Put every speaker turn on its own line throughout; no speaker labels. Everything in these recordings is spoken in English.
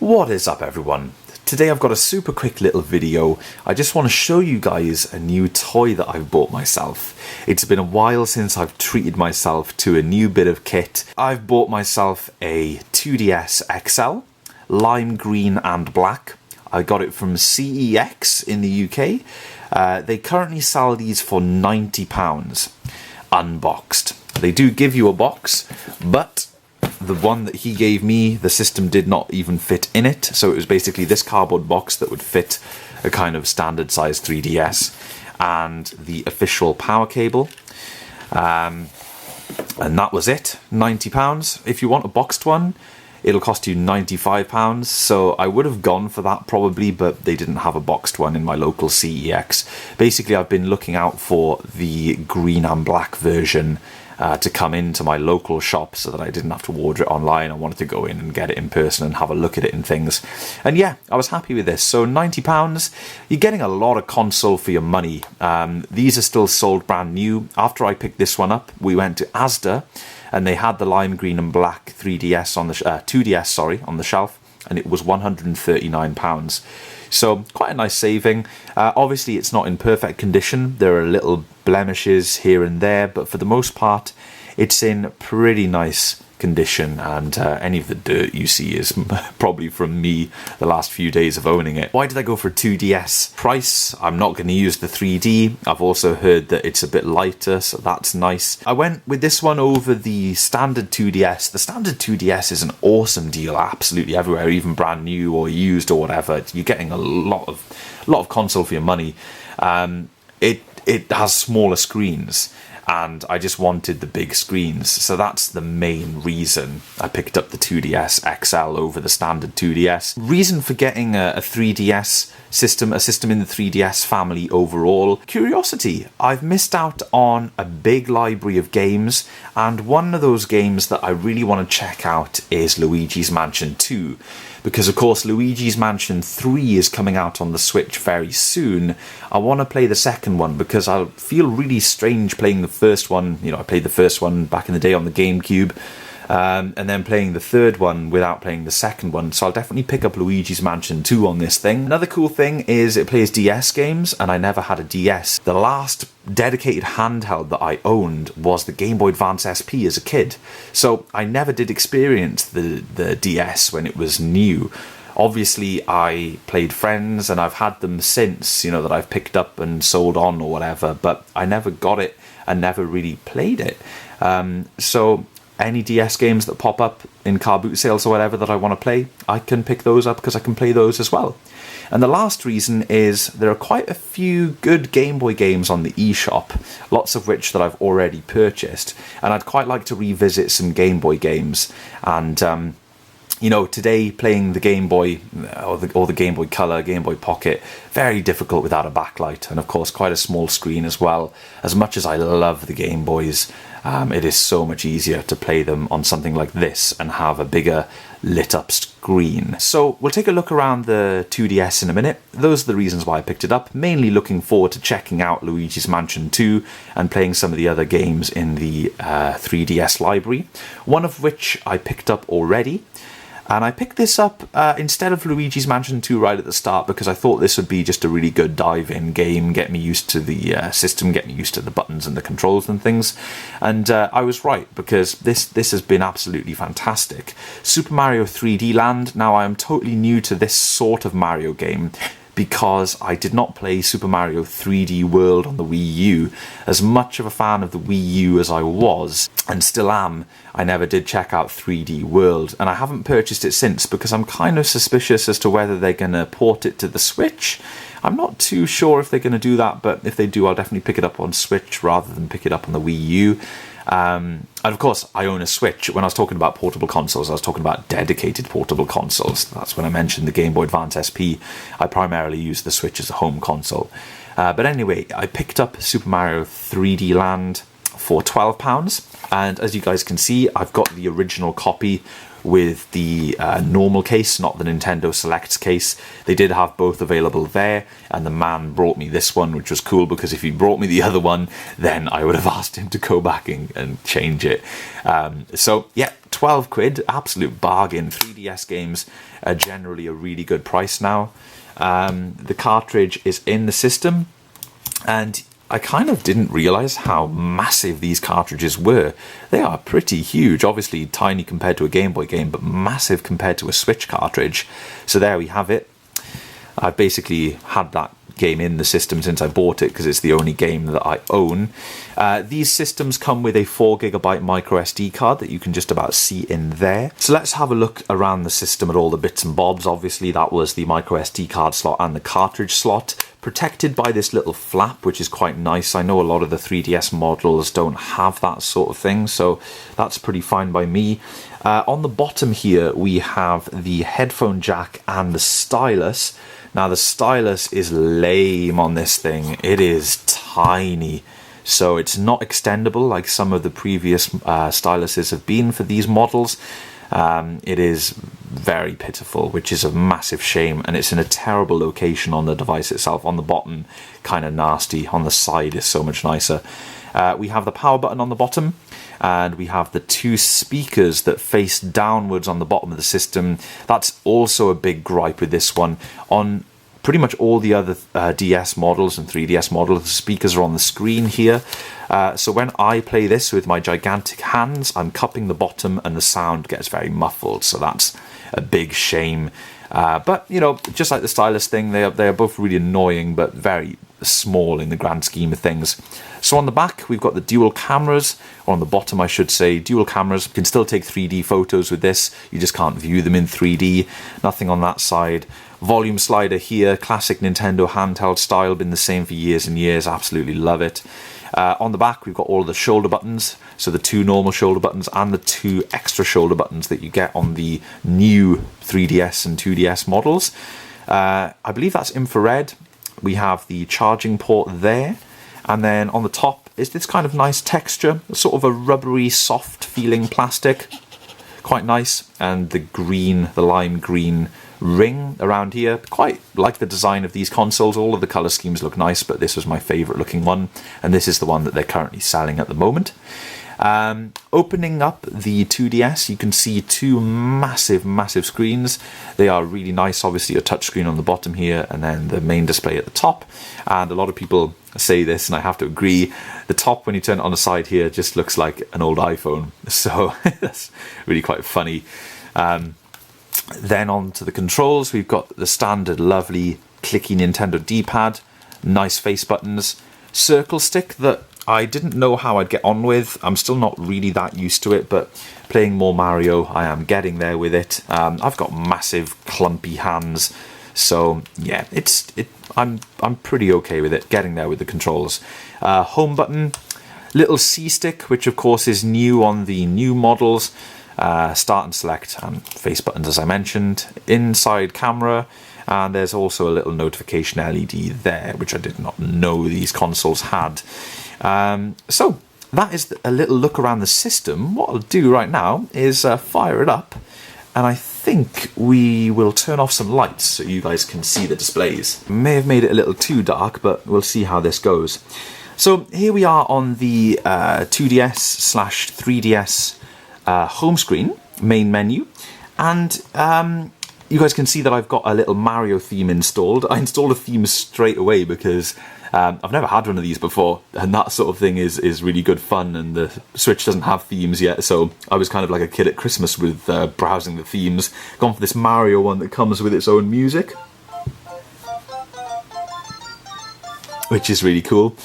What is up, everyone? Today I've got a super quick little video. I just want to show you guys a new toy that I've bought myself. It's been a while since I've treated myself to a new bit of kit. I've bought myself a 2DS XL, lime green and black. I got it from CEX in the UK. They currently sell these for £90, unboxed. They do give you a box, but the one that he gave me, the system did not even fit in it, so it was basically this cardboard box that would fit a kind of standard size 3DS and the official power cable, and that was it. £90. If you want a boxed one, it'll cost you £95, so I would have gone for that probably, but they didn't have a boxed one in my local CEX. Basically, I've been looking out for the green and black version to come into my local shop so that I didn't have to order it online. I wanted to go in and get it in person and have a look at it and things. And yeah, I was happy with this. So £90, you're getting a lot of console for your money. These are still sold brand new. After I picked this one up, we went to Asda and they had the lime green and black 3DS on the 2DS, sorry, on the shelf, and it was £139. So quite a nice saving. Obviously it's not in perfect condition. There are little blemishes here and there, but for the most part it's in pretty nice condition, and any of the dirt you see is probably from me the last few days of owning it. Why did I go for 2DS price? I'm not going to use the 3D. I've also heard that it's a bit lighter, so that's nice. I went with this one over the standard 2DS. The standard 2DS is an awesome deal absolutely everywhere, even brand new or used or whatever. You're getting a lot of console for your money. It has smaller screens, and I just wanted the big screens, so that's the main reason I picked up the 2DS XL over the standard 2DS. Reason for getting a 3DS system, a system in the 3DS family overall: curiosity. I've missed out on a big library of games, and one of those games that I really want to check out is Luigi's Mansion 2. Because of course Luigi's Mansion 3 is coming out on the Switch very soon. I want to play the second one because I feel really strange playing the first one. You know, I played the first one back in the day on the GameCube, and then playing the third one without playing the second one. So I'll definitely pick up Luigi's Mansion 2 on this thing. Another cool thing is it plays DS games, and I never had a DS. The last dedicated handheld that I owned was the Game Boy Advance SP as a kid, so I never did experience the DS when it was new. Obviously I played Friends and I've had them since, you know, that I've picked up and sold on or whatever, but I never got it and never really played it. So any DS games that pop up in car boot sales or whatever that I want to play, I can pick those up because I can play those as well. And the last reason is there are quite a few good Game Boy games on the eShop, lots of which that I've already purchased, and I'd quite like to revisit some Game Boy games. And you know, today playing the Game Boy or the Game Boy Color, Game Boy Pocket, very difficult without a backlight, and of course quite a small screen as well. As much as I love the Game Boys, it is so much easier to play them on something like this and have a bigger lit up screen. So we'll take a look around the 2DS in a minute. Those are the reasons why I picked it up, mainly looking forward to checking out Luigi's Mansion 2 and playing some of the other games in the 3DS library, one of which I picked up already. And I picked this up instead of Luigi's Mansion 2 right at the start because I thought this would be just a really good dive-in game, get me used to the system, get me used to the buttons and the controls and things. And I was right, because this has been absolutely fantastic. Super Mario 3D Land. Now I am totally new to this sort of Mario game because I did not play Super Mario 3D World on the Wii U. As much of a fan of the Wii U as I was, and still am, I never did check out 3D World, and I haven't purchased it since because I'm kind of suspicious as to whether they're going to port it to the Switch. I'm not too sure if they're going to do that, but if they do, I'll definitely pick it up on Switch rather than pick it up on the Wii U. And of course, I own a Switch. When I was talking about portable consoles, I was talking about dedicated portable consoles. That's when I mentioned the Game Boy Advance SP. I primarily use the Switch as a home console. But anyway, I picked up Super Mario 3D Land for £12. And as you guys can see, I've got the original copy with the normal case, not the Nintendo Selects case. They did have both available there, and the man brought me this one, which was cool, because if he brought me the other one, then I would have asked him to go back and change it. So yeah, 12 quid, absolute bargain. 3DS games are generally a really good price now. The cartridge is in the system, and I kind of didn't realise how massive these cartridges were. They are pretty huge, obviously tiny compared to a Game Boy game, but massive compared to a Switch cartridge. So there we have it. I've basically had that game in the system since I bought it, because it's the only game that I own. These systems come with a 4GB micro SD card that you can just about see in there. So let's have a look around the system at all the bits and bobs. Obviously that was the micro SD card slot and the cartridge slot, protected by this little flap, which is quite nice. I know a lot of the 3DS models don't have that sort of thing, so that's pretty fine by me. On the bottom here we have the headphone jack and the stylus. Now the stylus is lame on this thing. It is tiny, so it's not extendable like some of the previous styluses have been for these models. It is very pitiful, which is a massive shame, and it's in a terrible location on the device itself. On the bottom, kind of nasty. On the side is so much nicer. We have the power button on the bottom, and we have the two speakers that face downwards on the bottom of the system. That's also a big gripe with this one. On pretty much all the other DS models and 3DS models, the speakers are on the screen here. So when I play this with my gigantic hands, I'm cupping the bottom and the sound gets very muffled, so that's a big shame. But, you know, just like the stylus thing, they are both really annoying, but very small in the grand scheme of things. So on the back, we've got the dual cameras, or on the bottom, I should say, dual cameras. You can still take 3D photos with this, you just can't view them in 3D. Nothing on that side. Volume slider here, classic Nintendo handheld style, been the same for years and years, absolutely love it. On the back, we've got all the shoulder buttons, so the two normal shoulder buttons and the two extra shoulder buttons that you get on the new 3DS and 2DS models. I believe that's infrared. We have the charging port there, and then on the top is this kind of nice texture, sort of a rubbery, soft feeling plastic, quite nice, and the green, the lime green ring around here. Quite like the design of these consoles. All of the color schemes look nice, but this was my favorite looking one, and this is the one that they're currently selling at the moment. Opening up the 2DS, you can see two massive screens. They are really nice. Obviously a touchscreen on the bottom here, and then the main display at the top. And a lot of people say this, and I have to agree, the top, when you turn it on the side here, just looks like an old iPhone, so that's really quite funny. Then on to the controls, we've got the standard lovely clicky Nintendo D-pad, nice face buttons, circle stick that I didn't know how I'd get on with. I'm still not really that used to it, but playing more Mario, I am getting there with it. I've got massive clumpy hands, so yeah, I'm pretty okay with it, getting there with the controls. Home button, little C stick, which of course is new on the new models. Start and select and face buttons, as I mentioned. Inside camera, and there's also a little notification LED there, which I did not know these consoles had. So that is a little look around the system. What I'll do right now is fire it up, and I think we will turn off some lights so you guys can see the displays. May have made it a little too dark, but we'll see how this goes. So here we are on the 2DS/3DS home screen, main menu, and you guys can see that I've got a little Mario theme installed. I installed a theme straight away because I've never had one of these before, and that sort of thing is really good fun, and the Switch doesn't have themes yet, so I was kind of like a kid at Christmas with browsing the themes. Gone for this Mario one that comes with its own music, which is really cool.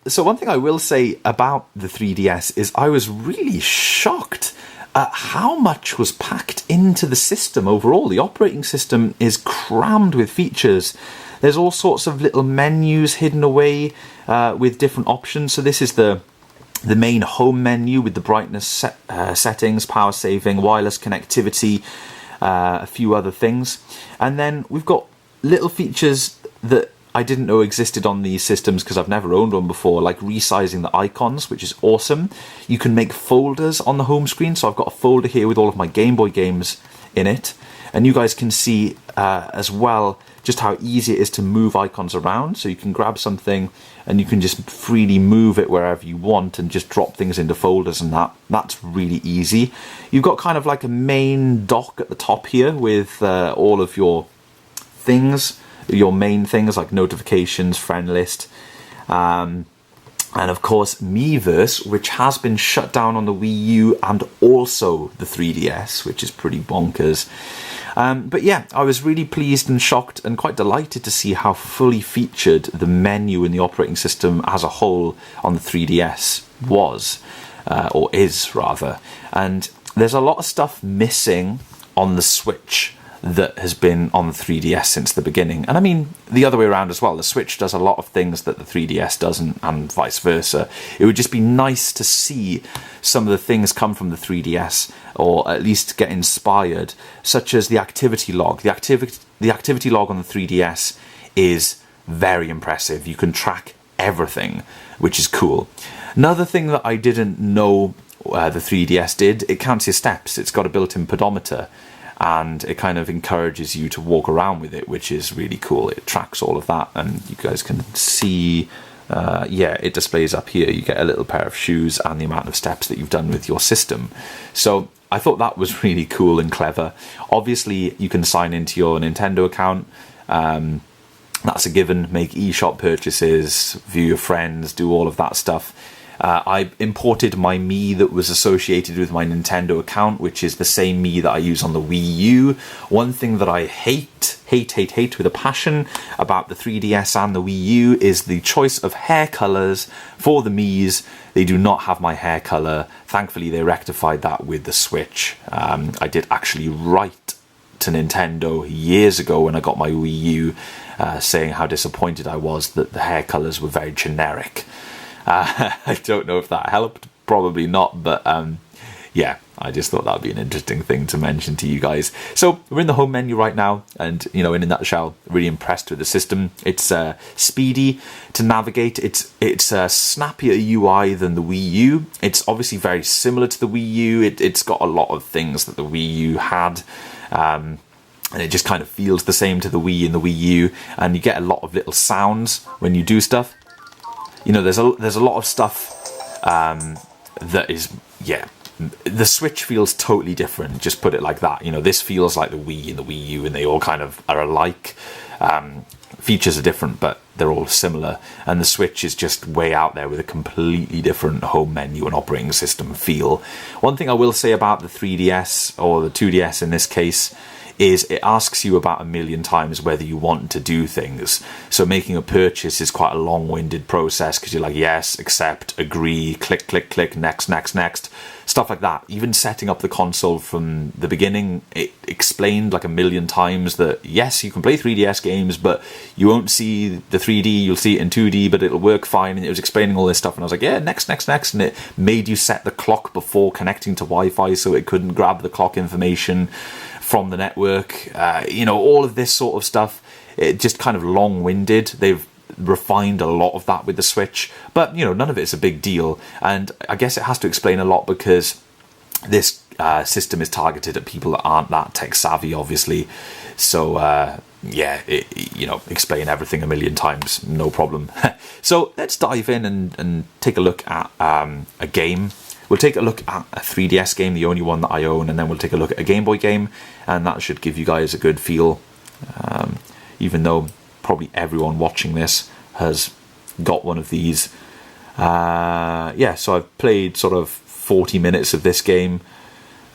So one thing I will say about the 3DS is I was really shocked at how much was packed into the system overall. The operating system is crammed with features. There's all sorts of little menus hidden away with different options. So this is the main home menu with the brightness settings, power saving, wireless connectivity, a few other things. And then we've got little features that I didn't know existed on these systems because I've never owned one before, like resizing the icons, which is awesome. You can make folders on the home screen, so I've got a folder here with all of my Game Boy games in it, and you guys can see as well just how easy it is to move icons around. So you can grab something and you can just freely move it wherever you want and just drop things into folders, and that's really easy. You've got kind of like a main dock at the top here with all of your things, your main things like notifications, friend list, and of course Miiverse, which has been shut down on the Wii U and also the 3DS, which is pretty bonkers. But yeah, I was really pleased and shocked and quite delighted to see how fully featured the menu in the operating system as a whole on the 3DS was, or is rather. And there's a lot of stuff missing on the Switch that has been on the 3DS since the beginning. And I mean, the other way around as well. The Switch does a lot of things that the 3DS doesn't, and vice versa. It would just be nice to see some of the things come from the 3DS, or at least get inspired, such as the activity log. The activity log on the 3DS is very impressive. You can track everything, which is cool. Another thing that I didn't know the 3DS did, it counts your steps. It's got a built-in pedometer, and it kind of encourages you to walk around with it, which is really cool. It tracks all of that, and you guys can see, yeah, it displays up here. You get a little pair of shoes and the amount of steps that you've done with your system. So I thought that was really cool and clever. Obviously, you can sign into your Nintendo account. That's a given. Make eShop purchases, view your friends, do all of that stuff. I imported my Mii that was associated with my Nintendo account, which is the same Mii that I use on the Wii U. One thing that I hate with a passion about the 3DS and the Wii U is the choice of hair colours for the Miis. They do not have my hair colour. Thankfully, they rectified that with the Switch. I did actually write to Nintendo years ago when I got my Wii U, saying how disappointed I was that the hair colours were very generic. I don't know if that helped, probably not, but yeah, I just thought that would be an interesting thing to mention to you guys. So we're in the home menu right now, and you know, in a nutshell, really impressed with the system. It's speedy to navigate. It's snappier UI than the Wii U. It's obviously very similar to the Wii U. It's got a lot of things that the Wii U had. And it just kind of feels the same to the Wii and the Wii U, and you get a lot of little sounds when you do stuff. You know, there's a lot of stuff that is, yeah, the Switch feels totally different, just put it like that. You know, this feels like the Wii and the Wii U, and they all kind of are alike. Features are different, but they're all similar, and the Switch is just way out there with a completely different home menu and operating system feel. One thing I will say about the 3DS, or the 2DS in this case, is it asks you about 1 million times whether you want to do things. So making a purchase is quite a long-winded process, because you're like, yes, accept, agree, click, click, click, next, next, next, stuff like that. Even setting up the console from the beginning, it explained like 1 million times that, yes, you can play 3DS games, but you won't see the 3D, you'll see it in 2D, but it'll work fine. And it was explaining all this stuff, and I was like, yeah, next, next, next. And it made you set the clock before connecting to Wi-Fi, so it couldn't grab the clock information from the network. You know, all of this sort of stuff, it just kind of long-winded. They've refined a lot of that with the Switch, but you know, none of it's a big deal, and I guess it has to explain a lot because this system is targeted at people that aren't that tech savvy, obviously. So yeah, you know, explain everything 1 million times, no problem. So let's dive in and take a look at a game. We'll take a look at a 3DS game, the only one that I own, and then we'll take a look at a Game Boy game, and that should give you guys a good feel, even though probably everyone watching this has got one of these. Yeah, so I've played sort of 40 minutes of this game.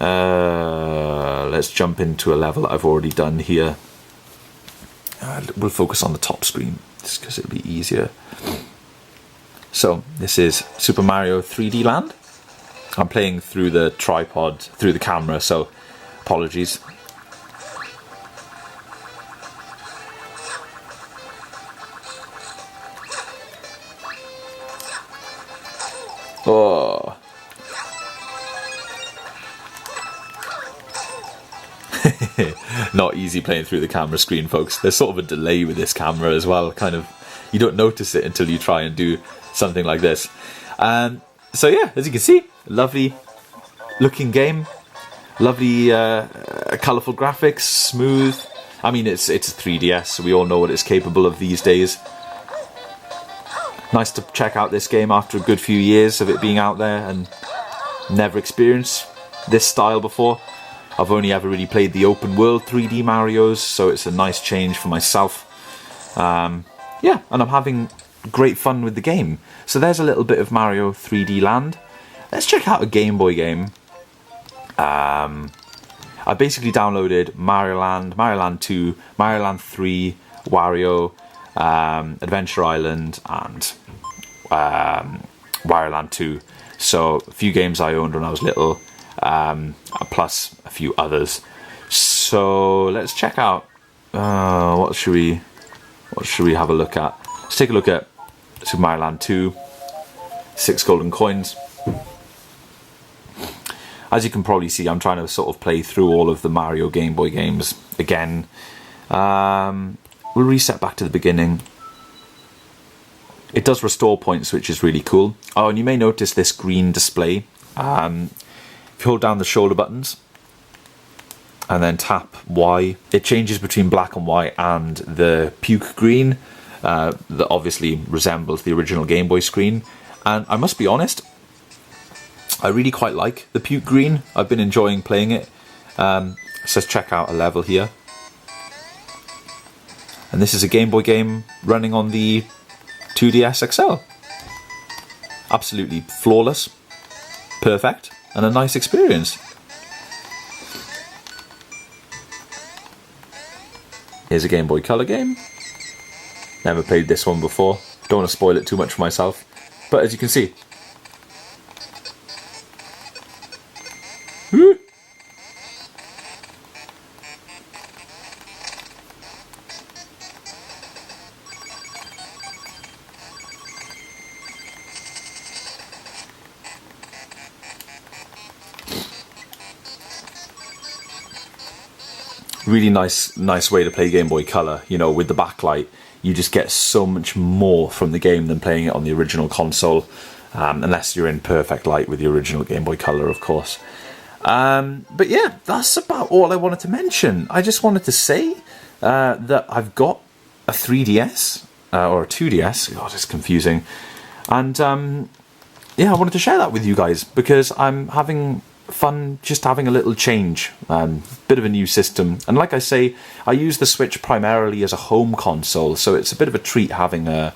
Let's jump into a level that I've already done here. We'll focus on the top screen, just because it'll be easier. So, this is Super Mario 3D Land. I'm playing through the tripod, through the camera, so apologies. Oh. Not easy playing through the camera screen, folks. There's sort of a delay with this camera as well. Kind of, you don't notice it until you try and do something like this. So yeah, as you can see, lovely looking game. Lovely, colourful graphics, smooth. I mean, it's a 3DS, so we all know what it's capable of these days. Nice to check out this game after a good few years of it being out there and never experienced this style before. I've only ever really played the open world 3D Marios, so it's a nice change for myself. Yeah, and I'm having great fun with the game. So there's a little bit of Mario 3D Land. Let's check out a Game Boy game. I basically downloaded Mario Land, Mario Land 2, Mario Land 3, Wario, Adventure Island, and Wario Land 2. So a few games I owned when I was little, plus a few others. So let's check out. What should we have a look at? Let's take a look at Super Mario Land 2. 6 golden coins. As you can probably see, I'm trying to sort of play through all of the Mario Game Boy games again. We'll reset back to the beginning. It does restore points, which is really cool. Oh, and you may notice this green display. If you hold down the shoulder buttons and then tap Y, it changes between black and white and the puke green that obviously resembles the original Game Boy screen. And I must be honest, I really quite like the puke green. I've been enjoying playing it. So let's check out a level here. And this is a Game Boy game running on the 2DS XL. Absolutely flawless, perfect, and a nice experience. Here's a Game Boy Color game. Never played this one before. Don't want to spoil it too much for myself. But as you can see, really nice way to play Game Boy Color. You know, with the backlight, you just get so much more from the game than playing it on the original console, unless you're in perfect light with the original Game Boy Color, of course. But yeah, that's about all I wanted to mention. I just wanted to say that I've got a 3DS, or a 2DS, God, it's confusing, and yeah, I wanted to share that with you guys, because I'm having fun just having a little change, bit of a new system. And like I say, I use the Switch primarily as a home console, so it's a bit of a treat having a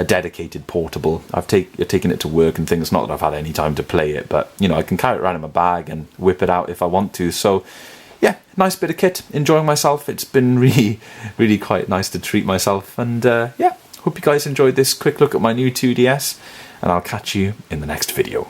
dedicated portable. I've taken it to work and things, not that I've had any time to play it, but you know, I can carry it around in my bag and whip it out if I want to. So yeah, nice bit of kit, enjoying myself. It's been really quite nice to treat myself, and yeah, hope you guys enjoyed this quick look at my new 2DS, and I'll catch you in the next video.